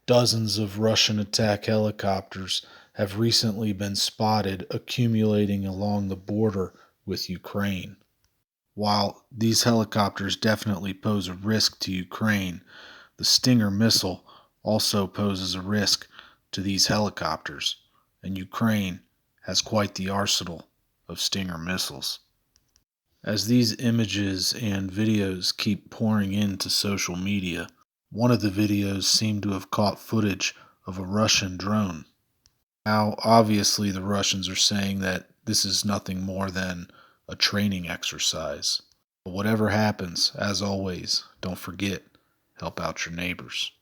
Dozens of Russian attack helicopters have recently been spotted accumulating along the border with Ukraine. While these helicopters definitely pose a risk to Ukraine, the Stinger missile also poses a risk to these helicopters, and Ukraine has quite the arsenal of Stinger missiles. As these images and videos keep pouring into social media, one of the videos seemed to have caught footage of a Russian drone. Now, obviously, the Russians are saying that this is nothing more than a training exercise. But whatever happens, as always, don't forget, help out your neighbors.